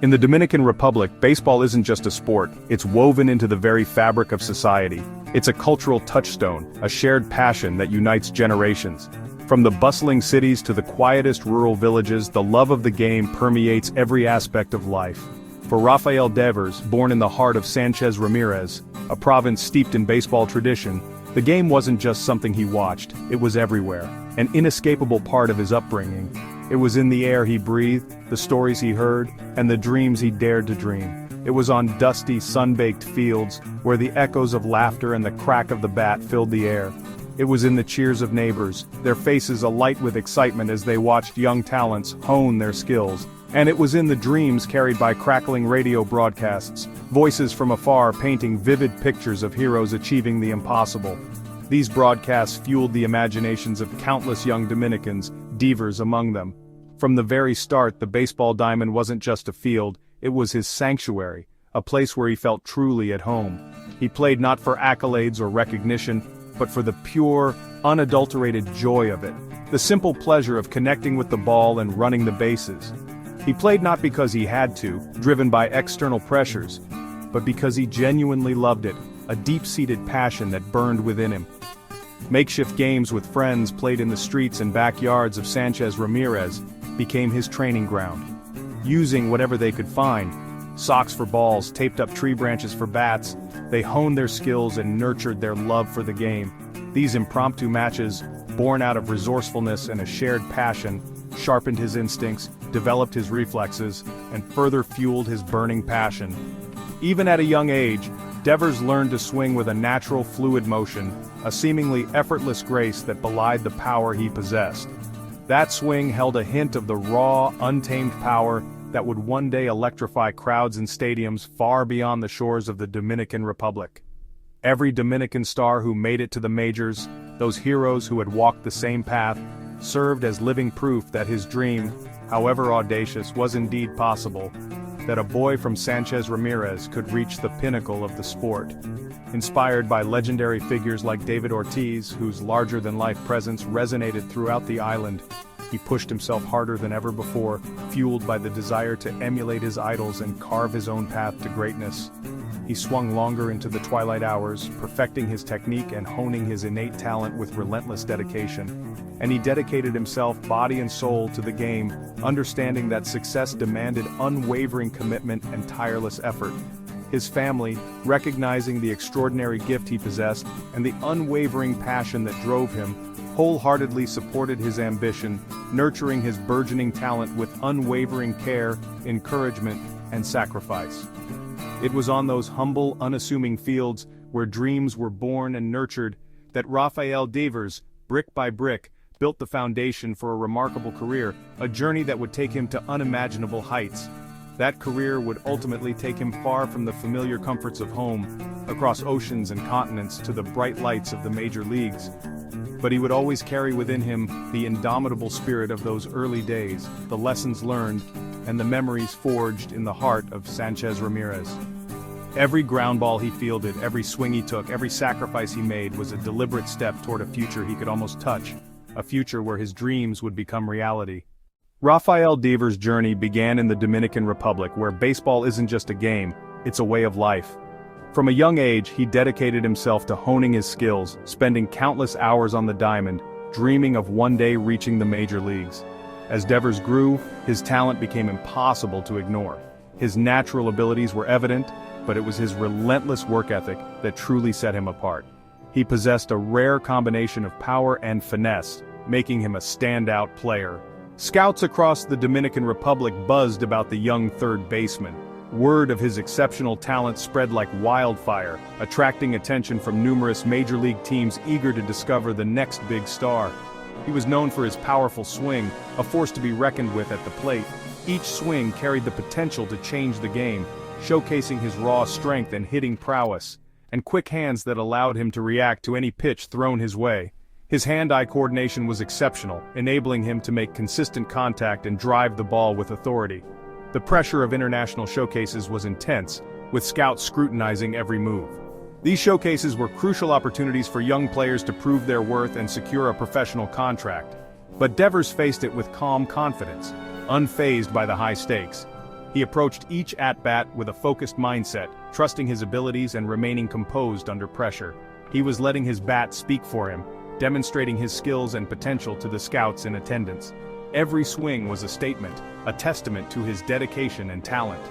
In the Dominican Republic, baseball isn't just a sport, it's woven into the very fabric of society. It's a cultural touchstone, a shared passion that unites generations. From the bustling cities to the quietest rural villages, the love of the game permeates every aspect of life. For Rafael Devers, born in the heart of Sánchez Ramirez, a province steeped in baseball tradition, the game wasn't just something he watched, it was everywhere, an inescapable part of his upbringing. It was in the air he breathed, the stories he heard, and the dreams he dared to dream. It was on dusty, sun-baked fields, where the echoes of laughter and the crack of the bat filled the air. It was in the cheers of neighbors, their faces alight with excitement as they watched young talents hone their skills. And it was in the dreams carried by crackling radio broadcasts, voices from afar painting vivid pictures of heroes achieving the impossible. These broadcasts fueled the imaginations of countless young Dominicans, Devers among them. From the very start, the baseball diamond wasn't just a field, it was his sanctuary, a place where he felt truly at home. He played not for accolades or recognition, but for the pure, unadulterated joy of it, the simple pleasure of connecting with the ball and running the bases. He played not because he had to, driven by external pressures, but because he genuinely loved it, a deep-seated passion that burned within him. Makeshift games with friends played in the streets and backyards of Sánchez Ramirez became his training ground. Using whatever they could find, socks for balls, taped up tree branches for bats, they honed their skills and nurtured their love for the game. These impromptu matches, born out of resourcefulness and a shared passion, sharpened his instincts, developed his reflexes, and further fueled his burning passion. Even at a young age, Devers learned to swing with a natural fluid motion, a seemingly effortless grace that belied the power he possessed. That swing held a hint of the raw, untamed power that would one day electrify crowds in stadiums far beyond the shores of the Dominican Republic. Every Dominican star who made it to the majors, those heroes who had walked the same path, served as living proof that his dream, however audacious, was indeed possible, that a boy from Sánchez Ramirez could reach the pinnacle of the sport. Inspired by legendary figures like David Ortiz, whose larger-than-life presence resonated throughout the island, he pushed himself harder than ever before, fueled by the desire to emulate his idols and carve his own path to greatness. He swung longer into the twilight hours, perfecting his technique and honing his innate talent with relentless dedication. And he dedicated himself body and soul to the game, understanding that success demanded unwavering commitment and tireless effort. His family, recognizing the extraordinary gift he possessed and the unwavering passion that drove him, wholeheartedly supported his ambition, nurturing his burgeoning talent with unwavering care, encouragement, and sacrifice. It was on those humble, unassuming fields, where dreams were born and nurtured, that Rafael Devers, brick by brick, built the foundation for a remarkable career, a journey that would take him to unimaginable heights. That career would ultimately take him far from the familiar comforts of home, across oceans and continents to the bright lights of the major leagues. But he would always carry within him the indomitable spirit of those early days, the lessons learned, and the memories forged in the heart of Sánchez Ramirez. Every ground ball he fielded, every swing he took, every sacrifice he made was a deliberate step toward a future he could almost touch, a future where his dreams would become reality. Rafael Devers' journey began in the Dominican Republic, where baseball isn't just a game, it's a way of life. From a young age, he dedicated himself to honing his skills, spending countless hours on the diamond, dreaming of one day reaching the major leagues. As Devers grew, his talent became impossible to ignore. His natural abilities were evident, but it was his relentless work ethic that truly set him apart. He possessed a rare combination of power and finesse, making him a standout player. Scouts across the Dominican Republic buzzed about the young third baseman. Word of his exceptional talent spread like wildfire, attracting attention from numerous major league teams eager to discover the next big star. He was known for his powerful swing, a force to be reckoned with at the plate. Each swing carried the potential to change the game, showcasing his raw strength and hitting prowess, and quick hands that allowed him to react to any pitch thrown his way. His hand-eye coordination was exceptional, enabling him to make consistent contact and drive the ball with authority. The pressure of international showcases was intense, with scouts scrutinizing every move. These showcases were crucial opportunities for young players to prove their worth and secure a professional contract. But Devers faced it with calm confidence, unfazed by the high stakes. He approached each at-bat with a focused mindset, trusting his abilities and remaining composed under pressure. He was letting his bat speak for him, demonstrating his skills and potential to the scouts in attendance. Every swing was a statement, a testament to his dedication and talent.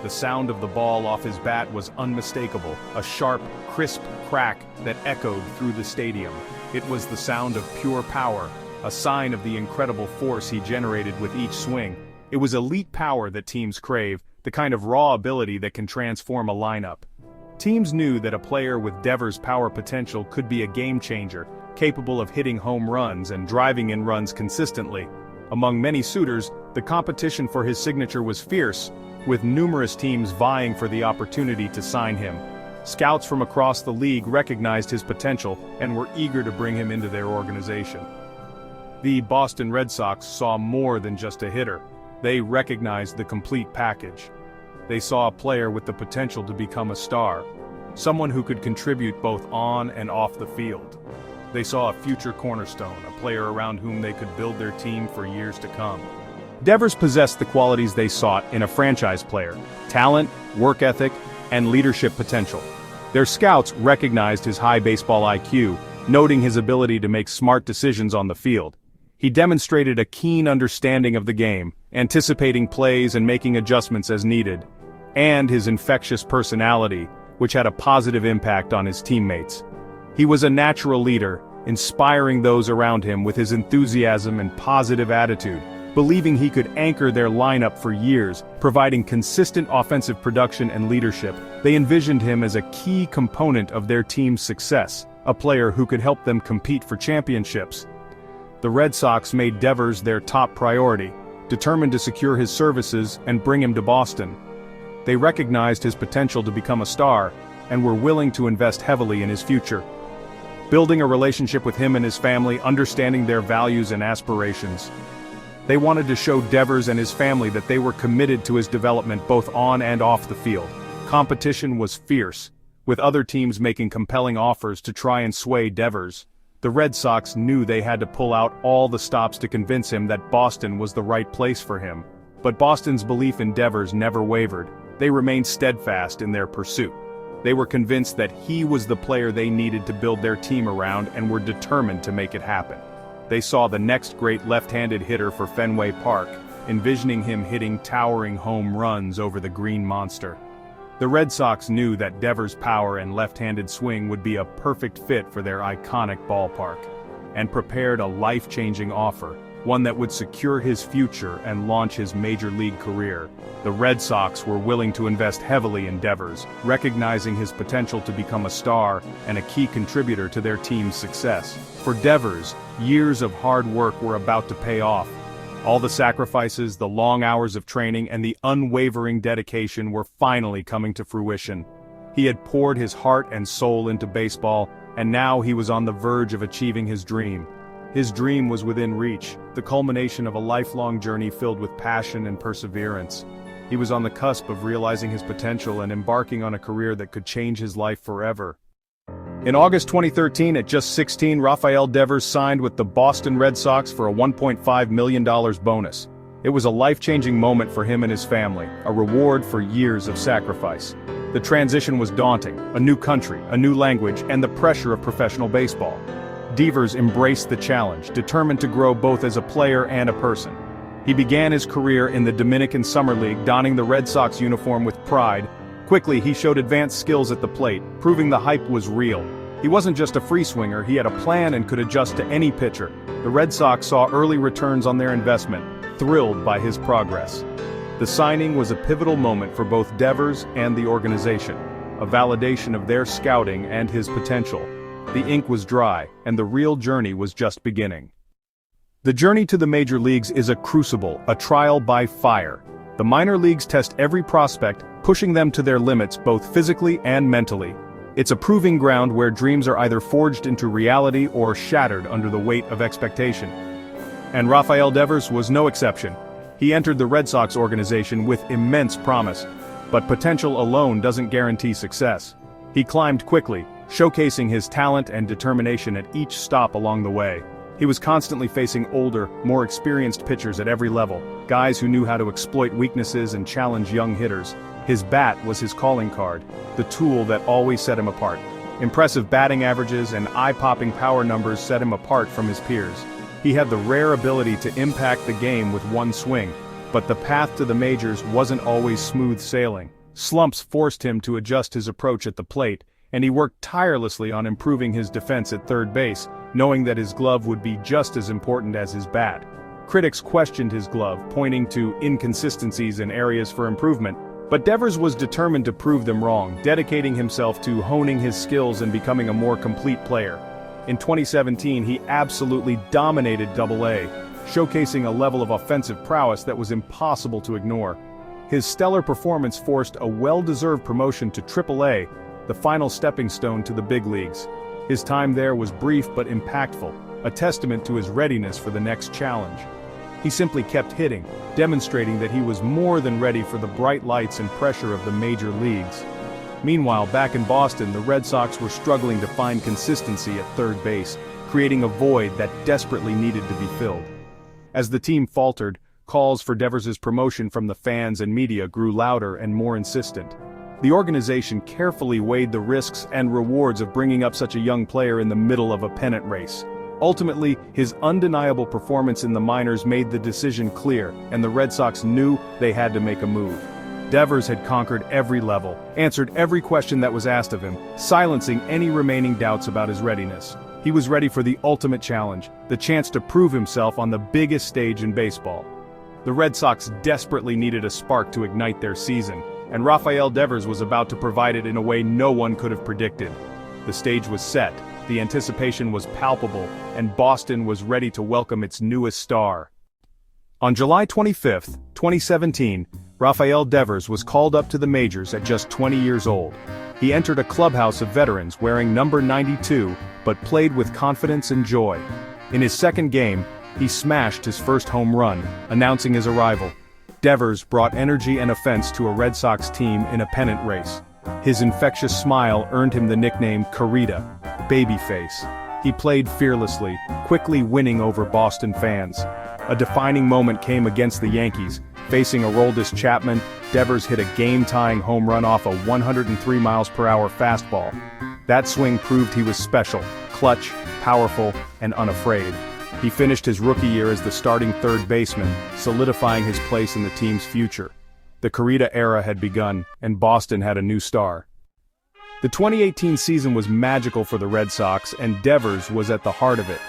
The sound of the ball off his bat was unmistakable, a sharp, crisp crack that echoed through the stadium. It was the sound of pure power, a sign of the incredible force he generated with each swing. It was elite power that teams crave, the kind of raw ability that can transform a lineup. Teams knew that a player with Devers' power potential could be a game-changer, capable of hitting home runs and driving in runs consistently. Among many suitors, the competition for his signature was fierce, with numerous teams vying for the opportunity to sign him. Scouts from across the league recognized his potential and were eager to bring him into their organization. The Boston Red Sox saw more than just a hitter. They recognized the complete package. They saw a player with the potential to become a star, someone who could contribute both on and off the field. They saw a future cornerstone, a player around whom they could build their team for years to come. Devers possessed the qualities they sought in a franchise player: talent, work ethic, and leadership potential. Their scouts recognized his high baseball IQ, noting his ability to make smart decisions on the field. He demonstrated a keen understanding of the game, anticipating plays and making adjustments as needed, and his infectious personality, which had a positive impact on his teammates. He was a natural leader, inspiring those around him with his enthusiasm and positive attitude, believing he could anchor their lineup for years, providing consistent offensive production and leadership. They envisioned him as a key component of their team's success, a player who could help them compete for championships. The Red Sox made Devers their top priority, determined to secure his services and bring him to Boston. They recognized his potential to become a star, and were willing to invest heavily in his future. Building a relationship with him and his family, understanding their values and aspirations. They wanted to show Devers and his family that they were committed to his development both on and off the field. Competition was fierce, with other teams making compelling offers to try and sway Devers. The Red Sox knew they had to pull out all the stops to convince him that Boston was the right place for him. But Boston's belief in Devers never wavered. They remained steadfast in their pursuit. They were convinced that he was the player they needed to build their team around and were determined to make it happen. They saw the next great left-handed hitter for Fenway Park, envisioning him hitting towering home runs over the Green Monster. The Red Sox knew that Devers' power and left-handed swing would be a perfect fit for their iconic ballpark, and prepared a life-changing offer, one that would secure his future and launch his major league career. The Red Sox were willing to invest heavily in Devers, recognizing his potential to become a star and a key contributor to their team's success. For Devers, years of hard work were about to pay off. All the sacrifices, the long hours of training, and the unwavering dedication were finally coming to fruition. He had poured his heart and soul into baseball, and now he was on the verge of achieving his dream. His dream was within reach, the culmination of a lifelong journey filled with passion and perseverance. He was on the cusp of realizing his potential and embarking on a career that could change his life forever. In August 2013, at just 16, Rafael Devers signed with the Boston Red Sox for a $1.5 million bonus. It was a life-changing moment for him and his family, a reward for years of sacrifice. The transition was daunting: a new country, a new language, and the pressure of professional baseball. Devers embraced the challenge, determined to grow both as a player and a person. He began his career in the Dominican Summer League, donning the Red Sox uniform with pride. Quickly, he showed advanced skills at the plate, proving the hype was real. He wasn't just a free swinger, he had a plan and could adjust to any pitcher. The Red Sox saw early returns on their investment, thrilled by his progress. The signing was a pivotal moment for both Devers and the organization, a validation of their scouting and his potential. The ink was dry, and the real journey was just beginning. The journey to the major leagues is a crucible, a trial by fire. The minor leagues test every prospect, pushing them to their limits both physically and mentally. It's a proving ground where dreams are either forged into reality or shattered under the weight of expectation. And Rafael Devers was no exception. He entered the Red Sox organization with immense promise, but potential alone doesn't guarantee success. He climbed quickly, showcasing his talent and determination at each stop along the way. He was constantly facing older, more experienced pitchers at every level, guys who knew how to exploit weaknesses and challenge young hitters. His bat was his calling card, the tool that always set him apart. Impressive batting averages and eye-popping power numbers set him apart from his peers. He had the rare ability to impact the game with one swing, but the path to the majors wasn't always smooth sailing. Slumps forced him to adjust his approach at the plate, and he worked tirelessly on improving his defense at third base, knowing that his glove would be just as important as his bat. Critics questioned his glove, pointing to inconsistencies and areas for improvement, but Devers was determined to prove them wrong, dedicating himself to honing his skills and becoming a more complete player. In 2017, he absolutely dominated AA, showcasing a level of offensive prowess that was impossible to ignore. His stellar performance forced a well-deserved promotion to AAA, the final stepping stone to the big leagues. His time there was brief but impactful, a testament to his readiness for the next challenge. He simply kept hitting, demonstrating that he was more than ready for the bright lights and pressure of the major leagues. Meanwhile, back in Boston, the Red Sox were struggling to find consistency at third base, creating a void that desperately needed to be filled. As the team faltered, calls for Devers' promotion from the fans and media grew louder and more insistent. The organization carefully weighed the risks and rewards of bringing up such a young player in the middle of a pennant race. Ultimately, his undeniable performance in the minors made the decision clear, and the Red Sox knew they had to make a move. Devers had conquered every level, answered every question that was asked of him, silencing any remaining doubts about his readiness. He was ready for the ultimate challenge, the chance to prove himself on the biggest stage in baseball. The Red Sox desperately needed a spark to ignite their season, and Rafael Devers was about to provide it in a way no one could have predicted. The stage was set, the anticipation was palpable, and Boston was ready to welcome its newest star. On July 25, 2017, Rafael Devers was called up to the majors at just 20 years old. He entered a clubhouse of veterans wearing number 92, but played with confidence and joy. In his second game, he smashed his first home run, announcing his arrival. Devers brought energy and offense to a Red Sox team in a pennant race. His infectious smile earned him the nickname Carita, Babyface. He played fearlessly, quickly winning over Boston fans. A defining moment came against the Yankees. Facing Aroldis Chapman, Devers hit a game-tying home run off a 103 mph fastball. That swing proved he was special, clutch, powerful, and unafraid. He finished his rookie year as the starting third baseman, solidifying his place in the team's future. The Carita era had begun, and Boston had a new star. The 2018 season was magical for the Red Sox, and Devers was at the heart of it.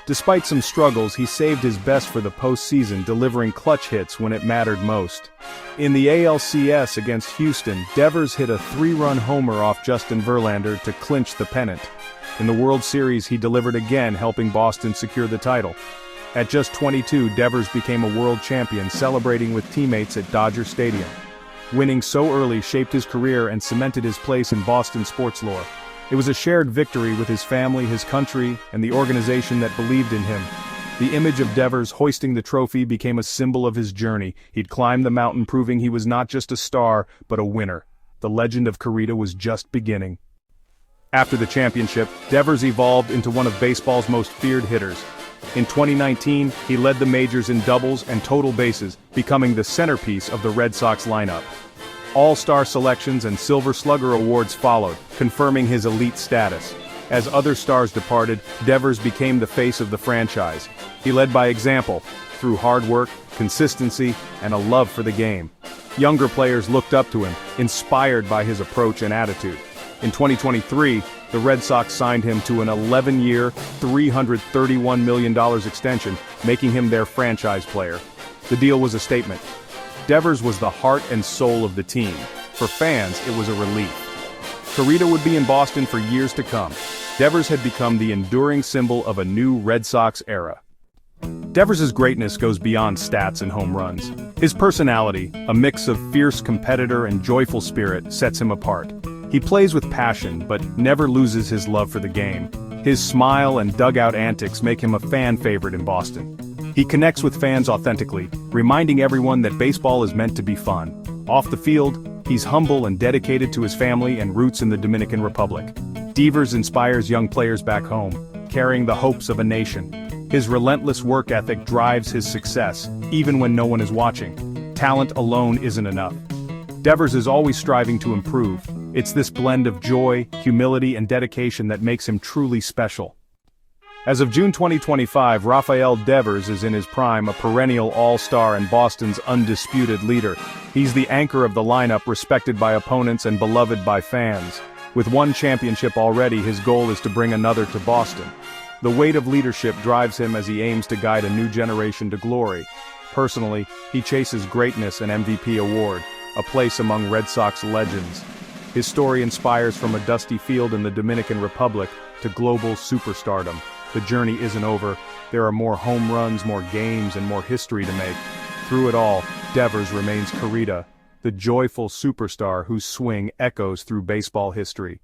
Despite some struggles, he saved his best for the postseason, delivering clutch hits when it mattered most. In the ALCS against Houston, Devers hit a 3-run homer off Justin Verlander to clinch the pennant. In the World Series, he delivered again, helping Boston secure the title. At just 22, Devers became a world champion, celebrating with teammates at Dodger Stadium. Winning so early shaped his career and cemented his place in Boston sports lore. It was a shared victory with his family, his country, and the organization that believed in him. The image of Devers hoisting the trophy became a symbol of his journey. He'd climbed the mountain, proving he was not just a star, but a winner. The legend of Carita was just beginning. After the championship, Devers evolved into one of baseball's most feared hitters. In 2019, he led the majors in doubles and total bases, becoming the centerpiece of the Red Sox lineup. All-Star selections and Silver Slugger awards followed, confirming his elite status. As other stars departed, Devers became the face of the franchise. He led by example, through hard work, consistency, and a love for the game. Younger players looked up to him, inspired by his approach and attitude. In 2023, the Red Sox signed him to an 11-year, $331 million extension, making him their franchise player. The deal was a statement. Devers was the heart and soul of the team. For fans, it was a relief. Carita would be in Boston for years to come. Devers had become the enduring symbol of a new Red Sox era. Devers' greatness goes beyond stats and home runs. His personality, a mix of fierce competitor and joyful spirit, sets him apart. He plays with passion, but never loses his love for the game. His smile and dugout antics make him a fan favorite in Boston. He connects with fans authentically, reminding everyone that baseball is meant to be fun. Off the field, he's humble and dedicated to his family and roots in the Dominican Republic. Devers inspires young players back home, carrying the hopes of a nation. His relentless work ethic drives his success, even when no one is watching. Talent alone isn't enough. Devers is always striving to improve. It's this blend of joy, humility, and dedication that makes him truly special. As of June 2025, Rafael Devers is in his prime, a perennial all-star and Boston's undisputed leader. He's the anchor of the lineup, respected by opponents and beloved by fans. With one championship already, his goal is to bring another to Boston. The weight of leadership drives him as he aims to guide a new generation to glory. Personally, he chases greatness and MVP award, a place among Red Sox legends. His story inspires from a dusty field in the Dominican Republic to global superstardom. The journey isn't over. There are more home runs, more games, and more history to make. Through it all, Devers remains Carita, the joyful superstar whose swing echoes through baseball history.